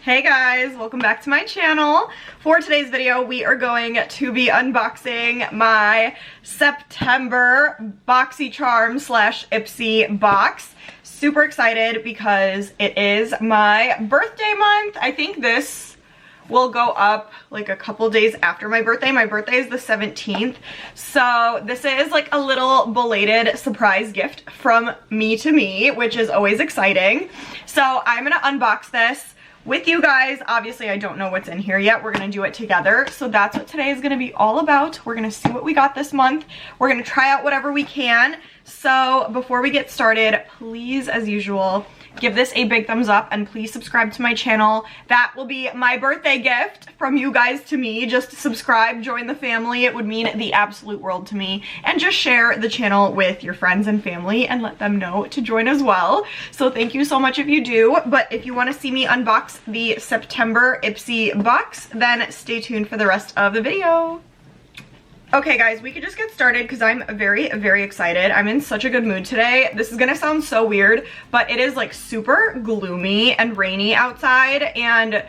Hey guys, welcome back to my channel. For today's video, we are going to be unboxing my September BoxyCharm / Ipsy box. Super excited because it is my birthday month. I think this will go up like a couple days after my birthday. My birthday is the 17th. So this is like a little belated surprise gift from me to me, which is always exciting. So I'm gonna unbox this with you guys. Obviously I don't know what's in here yet. We're gonna do it together. So that's what today is gonna be all about. We're gonna see what we got this month. We're gonna try out whatever we can. So before we get started, please, as usual, give this a big thumbs up and please subscribe to my channel. That will be my birthday gift from you guys to me. Just subscribe, join the family. It would mean the absolute world to me. And just share the channel with your friends and family and let them know to join as well. So thank you so much if you do. But if you want to see me unbox the September Ipsy box, then stay tuned for the rest of the video. Okay guys, we could just get started because I'm very, very excited. I'm in such a good mood today. This is gonna sound so weird, but it is like super gloomy and rainy outside and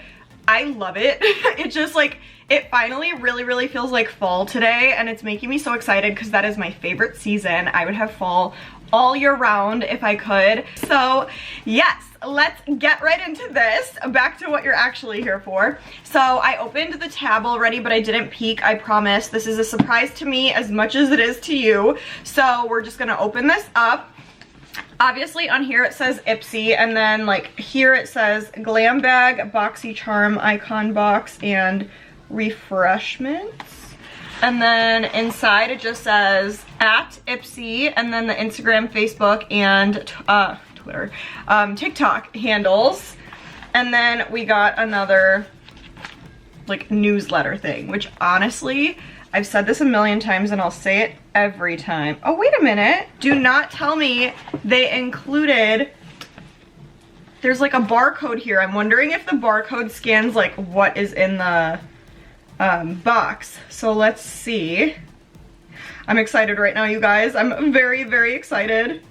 I love it. It just like, it finally really feels like fall today and it's making me so excited because that is my favorite season. I would have fall all year round if I could. So yes, let's get right into this. Back to what you're actually here for. So I opened the tab already, but I didn't peek, I promise. This is a surprise to me as much as it is to you. So we're just gonna open this up. Obviously on here it says Ipsy, and then like here it says Glam Bag, BoxyCharm, Icon Box, and Refreshments. And then inside it just says @Ipsy, and then the Instagram, Facebook, and Twitter, TikTok handles. And then we got another like newsletter thing, which honestly, I've said this a million times and I'll say it every time. Oh, wait a minute. Do not tell me they included, there's like a barcode here. I'm wondering if the barcode scans like what is in the box. So let's see. I'm excited right now, you guys. I'm very excited.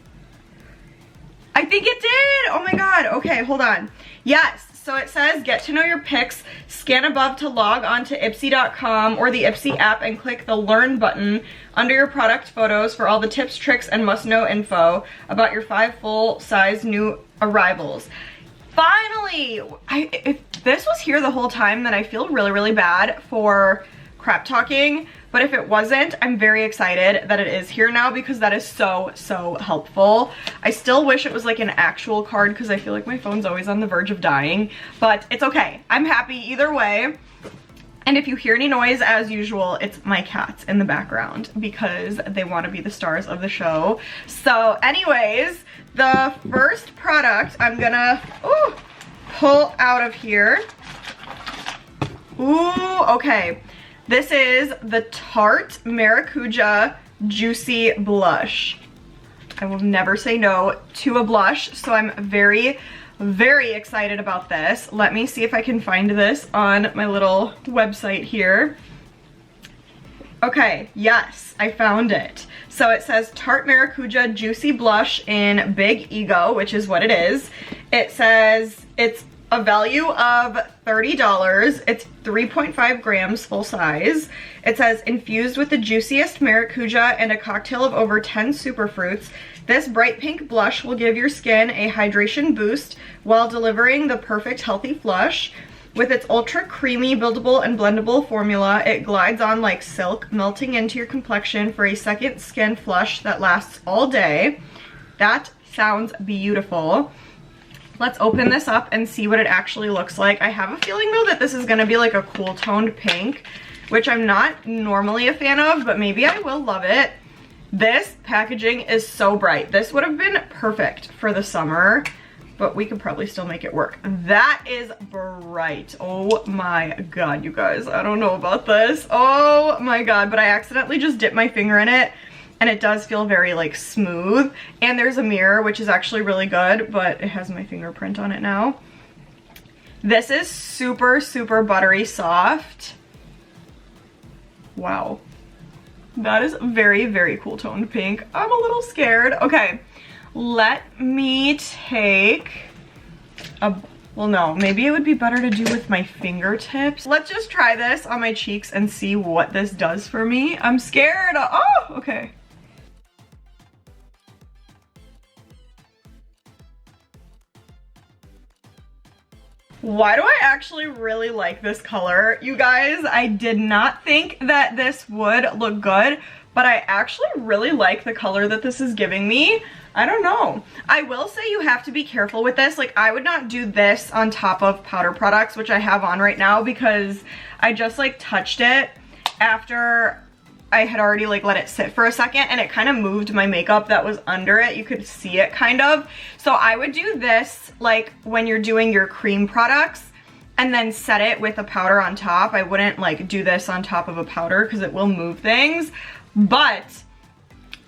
I think it did. Oh my god. Okay, hold on. Yes. So it says get to know your pics, scan above to log on to Ipsy.com or the Ipsy app and click the learn button under your product photos for all the tips, tricks, and must know info about your 5 full-size new arrivals. Finally! If this was here the whole time, then I feel really bad for crap talking. But if it wasn't, I'm very excited that it is here now because that is so helpful. I still wish it was like an actual card because I feel like my phone's always on the verge of dying. But it's okay. I'm happy either way. And if you hear any noise, as usual, it's my cats in the background because they want to be the stars of the show. So anyways, the first product I'm gonna pull out of here. Ooh, okay. This is the Tarte Maracuja Juicy Blush. I will never say no to a blush, so I'm very excited about this. Let me see if I can find this on my little website here. Okay, yes, I found it. So it says Tarte Maracuja Juicy Blush in Big Ego, which is what it is. It says it's a value of $30. It's 3.5 grams full size. It says infused with the juiciest maracuja and a cocktail of over 10 superfruits. This bright pink blush will give your skin a hydration boost while delivering the perfect healthy flush. With its ultra creamy, buildable, and blendable formula, it glides on like silk, melting into your complexion for a second skin flush that lasts all day. That sounds beautiful. Let's open this up and see what it actually looks like. I have a feeling though that this is gonna be like a cool toned pink, which I'm not normally a fan of, but maybe I will love it. This packaging is so bright. This would have been perfect for the summer, but we could probably still make it work. That is bright. Oh my god, you guys, I don't know about this. Oh my god, but I accidentally just dipped my finger in it. And it does feel very like smooth. And there's a mirror, which is actually really good, but it has my fingerprint on it now. This is super buttery soft. Wow. That is very cool toned pink. I'm a little scared. Okay, let me take a Well, no, maybe it would be better to do with my fingertips. Let's just try this on my cheeks and see what this does for me. I'm scared. Oh, okay. Why do I actually really like this color? You guys, I did not think that this would look good, but I actually really like the color that this is giving me. I don't know. I will say you have to be careful with this. Like, I would not do this on top of powder products, which I have on right now, because I just like touched it after I had already like let it sit for a second, and it kind of moved my makeup that was under it. You could see it kind of. So I would do this like when you're doing your cream products and then set it with a powder on top. I wouldn't like do this on top of a powder because it will move things. But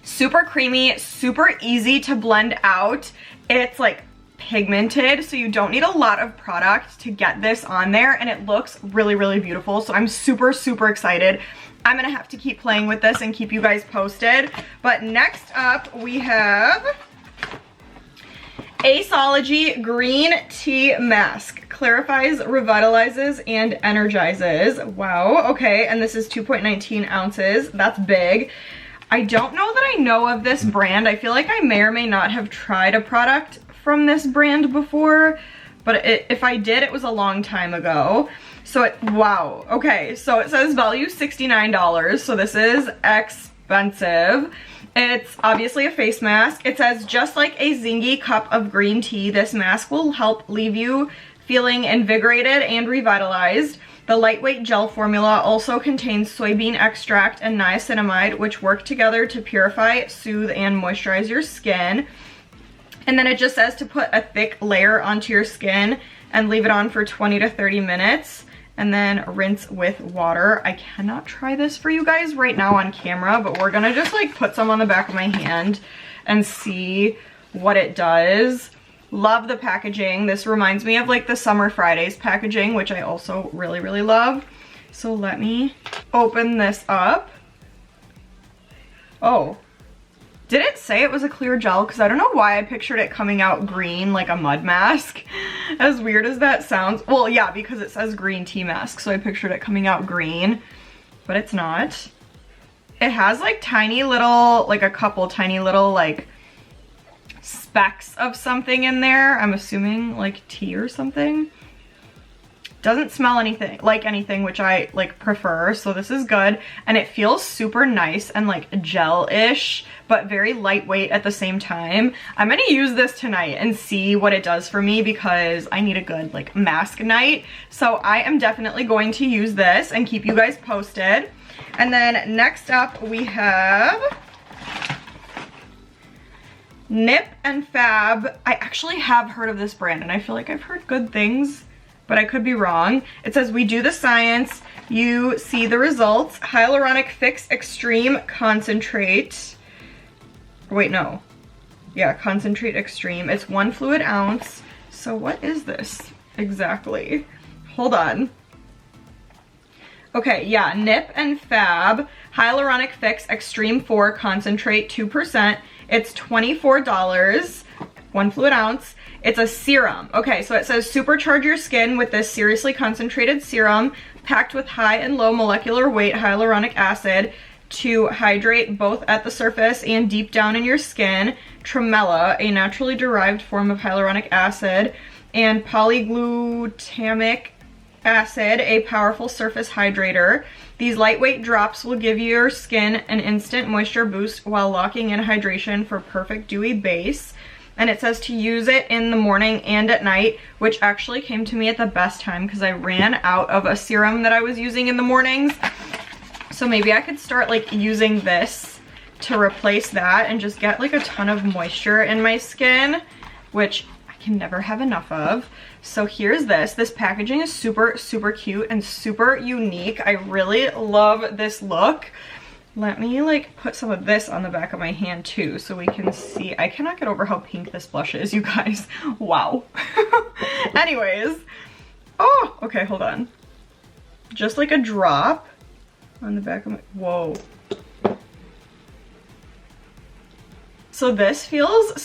super creamy, super easy to blend out. It's like pigmented, so you don't need a lot of product to get this on there, and it looks really, really beautiful. So I'm super, super excited. I'm gonna have to keep playing with this and keep you guys posted. But next up we have ACEOLOGY Green Tea Mask. Clarifies, revitalizes, and energizes. Wow, okay, and this is 2.19 ounces. That's big. I don't know that I know of this brand. I feel like I may or may not have tried a product from this brand before, but if I did, it was a long time ago. So wow, okay, so it says value $69, so this is expensive. It's obviously a face mask. It says, just like a zingy cup of green tea, this mask will help leave you feeling invigorated and revitalized. The lightweight gel formula also contains soybean extract and niacinamide, which work together to purify, soothe, and moisturize your skin. And then it just says to put a thick layer onto your skin and leave it on for 20 to 30 minutes and then rinse with water. I cannot try this for you guys right now on camera, but we're gonna just like put some on the back of my hand and see what it does. Love the packaging. This reminds me of like the Summer Fridays packaging, which I also really, really love. So let me open this up. Oh, did it say it was a clear gel? Because I don't know why I pictured it coming out green like a mud mask. As weird as that sounds. Well, yeah, because it says green tea mask, so I pictured it coming out green, but it's not. It has like tiny little, like a couple tiny little like specks of something in there. I'm assuming like tea or something. Doesn't smell anything like anything, which I like prefer, so this is good. And it feels super nice and like gel-ish, but very lightweight at the same time. I'm gonna use this tonight and see what it does for me, because I need a good like mask night. So I am definitely going to use this and keep you guys posted. And then next up we have Nip and Fab. I actually have heard of this brand, and I feel like I've heard good things, but I could be wrong. It says, we do the science, you see the results. Hyaluronic Fix Extreme Concentrate. Wait, no. Yeah, Concentrate Extreme. It's 1 fluid ounce. So what is this exactly? Hold on. Okay, yeah, Nip and Fab Hyaluronic Fix Extreme 4 Concentrate 2%. It's $24, 1 fluid ounce. It's a serum. Okay, so it says supercharge your skin with this seriously concentrated serum packed with high and low molecular weight hyaluronic acid to hydrate both at the surface and deep down in your skin. Tremella, a naturally derived form of hyaluronic acid, and polyglutamic acid, a powerful surface hydrator. These lightweight drops will give your skin an instant moisture boost while locking in hydration for perfect dewy base. And it says to use it in the morning and at night, which actually came to me at the best time because I ran out of a serum that I was using in the mornings. So maybe I could start like using this to replace that and just get like a ton of moisture in my skin, which I can never have enough of. So here's this. This packaging is super, super cute and super unique. I really love this look. Let me like put some of this on the back of my hand too so we can see. I cannot get over how pink this blush is, you guys. Wow. Anyways. Oh, okay, hold on. Just like a drop on the back of my, whoa. So this feels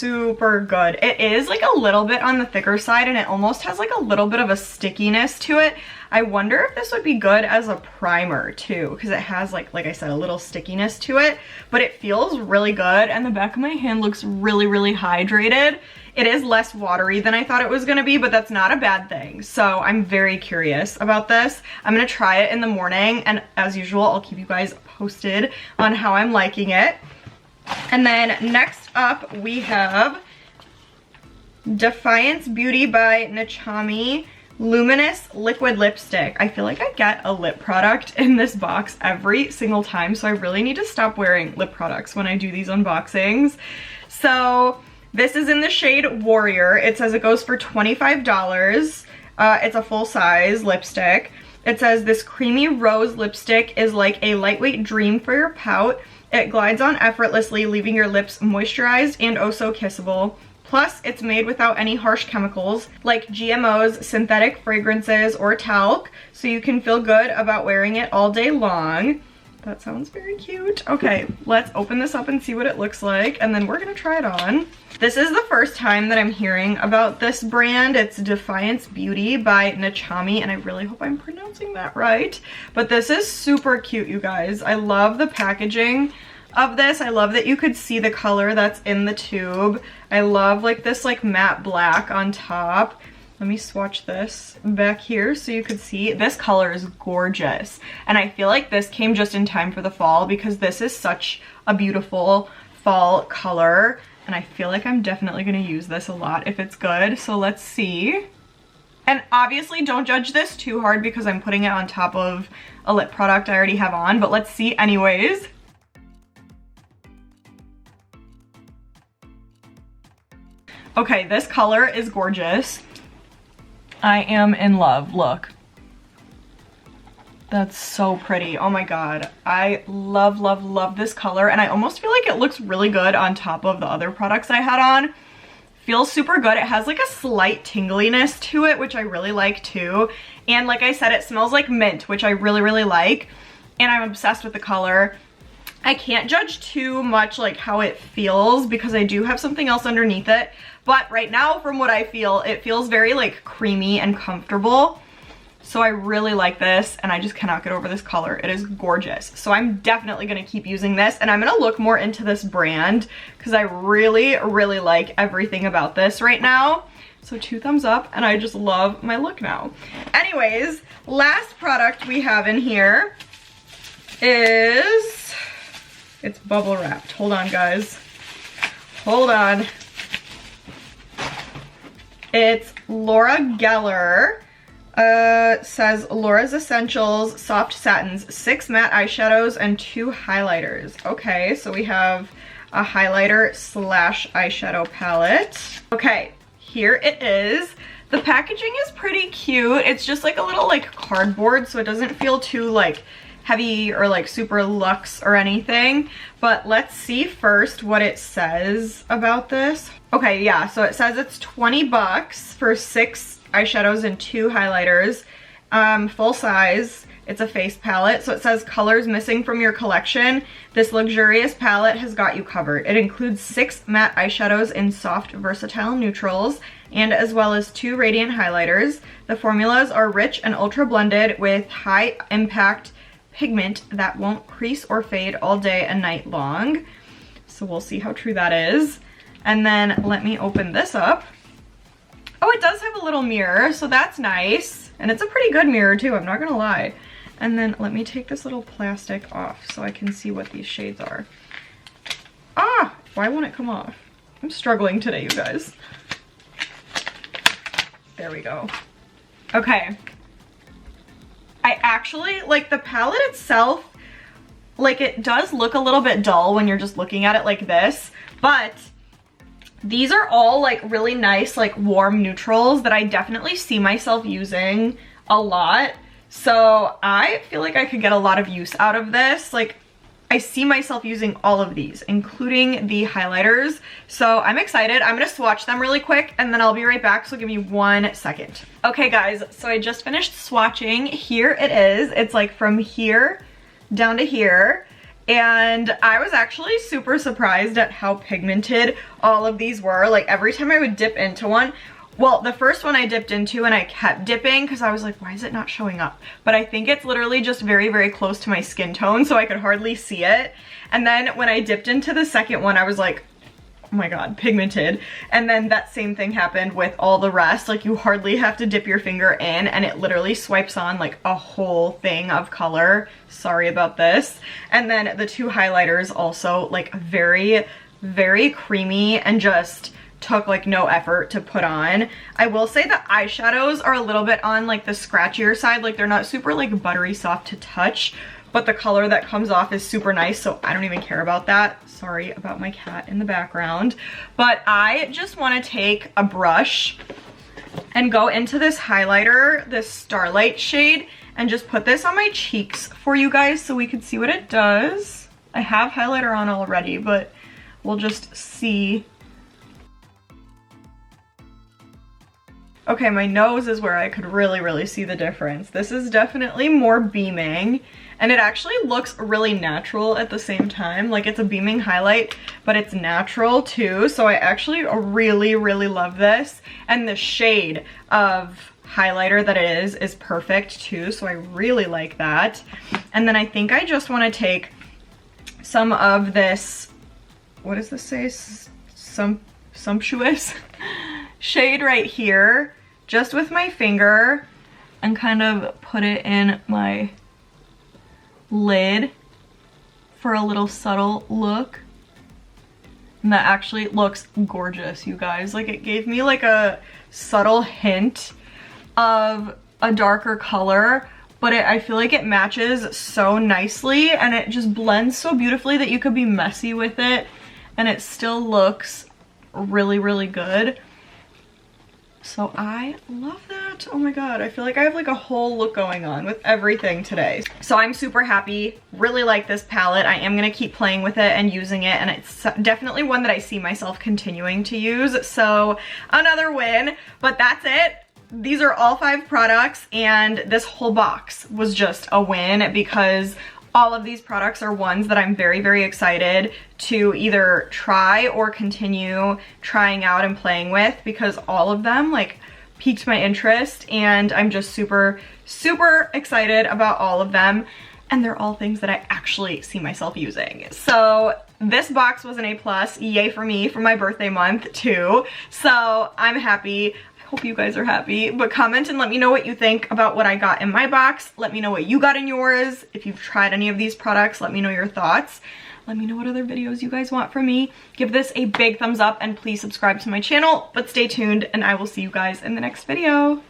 super good. It is like a little bit on the thicker side and it almost has like a little bit of a stickiness to it. I wonder if this would be good as a primer too, because it has like I said, a little stickiness to it, but it feels really good and the back of my hand looks really, really hydrated. It is less watery than I thought it was gonna be, but that's not a bad thing. So I'm very curious about this. I'm gonna try it in the morning and as usual, I'll keep you guys posted on how I'm liking it. And then next up we have Defiance Beauty by Nachami Luminous Liquid Lipstick. I feel like I get a lip product in this box every single time, so I really need to stop wearing lip products when I do these unboxings. So this is in the shade Warrior. It says it goes for $25. It's a full-size lipstick. It says this creamy rose lipstick is like a lightweight dream for your pout. It glides on effortlessly, leaving your lips moisturized and oh so kissable. Plus, it's made without any harsh chemicals like GMOs, synthetic fragrances, or talc, so you can feel good about wearing it all day long. That sounds very cute. Okay, let's open this up and see what it looks like, and then we're gonna try it on. This is the first time that I'm hearing about this brand. It's Defiance Beauty by Nachami, and I really hope I'm pronouncing that right. But this is super cute, you guys. I love the packaging of this. I love that you could see the color that's in the tube. I love like this like matte black on top. Let me swatch this back here so you could see. This color is gorgeous. And I feel like this came just in time for the fall because this is such a beautiful fall color. And I feel like I'm definitely gonna use this a lot if it's good. So let's see. And obviously don't judge this too hard because I'm putting it on top of a lip product I already have on, but let's see anyways. Okay, this color is gorgeous. I am in love, look. That's so pretty, oh my god. I love, love, love this color and I almost feel like it looks really good on top of the other products I had on. Feels super good. It has like a slight tingliness to it, which I really like too. And like I said, it smells like mint, which I really, really like. And I'm obsessed with the color. I can't judge too much like how it feels because I do have something else underneath it. But right now, from what I feel, it feels very like creamy and comfortable. So I really like this and I just cannot get over this color. It is gorgeous. So I'm definitely gonna keep using this and I'm gonna look more into this brand because I really, really like everything about this right now. So 2 thumbs up and I just love my look now. Anyways, last product we have in here is, it's bubble wrapped. Hold on guys, hold on. It's Laura Geller. Says Laura's Essentials Soft Satins, 6 matte eyeshadows and 2 highlighters. Okay, so we have a highlighter slash eyeshadow palette. Okay, here it is. The packaging is pretty cute. It's just like a little like cardboard, so it doesn't feel too like heavy or like super luxe or anything. But let's see first what it says about this. Okay, yeah, so it says it's 20 bucks for 6 eyeshadows and 2 highlighters. Full size. It's a face palette. So it says colors missing from your collection. This luxurious palette has got you covered. It includes 6 matte eyeshadows in soft, versatile neutrals, and as well as 2 radiant highlighters. The formulas are rich and ultra blended with high impact pigment that won't crease or fade all day and night long. So we'll see how true that is. And then let me open this up. Oh, it does have a little mirror, so that's nice. And it's a pretty good mirror too, I'm not gonna lie. And then let me take this little plastic off so I can see what these shades are. Ah, why won't it come off? I'm struggling today, you guys. There we go. Okay. I actually, like the palette itself, like it does look a little bit dull when you're just looking at it like this, but these are all like really nice, like warm neutrals that I definitely see myself using a lot. So I feel like I could get a lot of use out of this. Like I see myself using all of these, including the highlighters. So I'm excited. I'm gonna swatch them really quick and then I'll be right back. So give me 1 second. Okay guys, so I just finished swatching. Here it is. It's like from here down to here. and I was actually super surprised at how pigmented all of these were. Like every time I would dip into one, well, the first one I dipped into and I kept dipping because I was like, why is it not showing up? But I think it's literally just very, very close to my skin tone, so I could hardly see it. And then when I dipped into the second one, I was like, oh my god, pigmented. And then that same thing happened with all the rest. Like you hardly have to dip your finger in and it literally swipes on like a whole thing of color. Sorry about this. And then the two highlighters also like very, very creamy and just took like no effort to put on. I will say the eyeshadows are a little bit on like the scratchier side. Like they're not super like buttery soft to touch, but the color that comes off is super nice, so I don't even care about that. Sorry about my cat in the background. But I just want to take a brush and go into this highlighter, this Starlight shade, and just put this on my cheeks for you guys so we can see what it does. I have highlighter on already, but we'll just see. Okay, my nose is where I could really, really see the difference. This is definitely more beaming, and it actually looks really natural at the same time. Like it's a beaming highlight, but it's natural too. So I actually really, really love this. And the shade of highlighter that it is perfect too. So I really like that. And then I think I just want to take some of this, what does this say? Sumptuous shade right here, just with my finger, and kind of put it in my lid for a little subtle look. And that actually looks gorgeous, you guys. Like it gave me like a subtle hint of a darker color, but I feel like it matches so nicely and it just blends so beautifully that you could be messy with it and it still looks really, really good. So I love that. Oh my god, I feel like I have like a whole look going on with everything today. So I'm super happy, really like this palette. I am gonna keep playing with it and using it, and it's definitely one that I see myself continuing to use. So another win, but that's it. These are all 5 products, and this whole box was just a win because all of these products are ones that I'm very, very excited to either try or continue trying out and playing with, because all of them like piqued my interest and I'm just super, super excited about all of them. And they're all things that I actually see myself using. So this box was an A+, yay for me for my birthday month too. So I'm happy. Hope you guys are happy, but comment and let me know what you think about what I got in my box. Let me know what you got in yours. If you've tried any of these products, let me know your thoughts. Let me know what other videos you guys want from me. Give this a big thumbs up and please subscribe to my channel, but stay tuned and I will see you guys in the next video.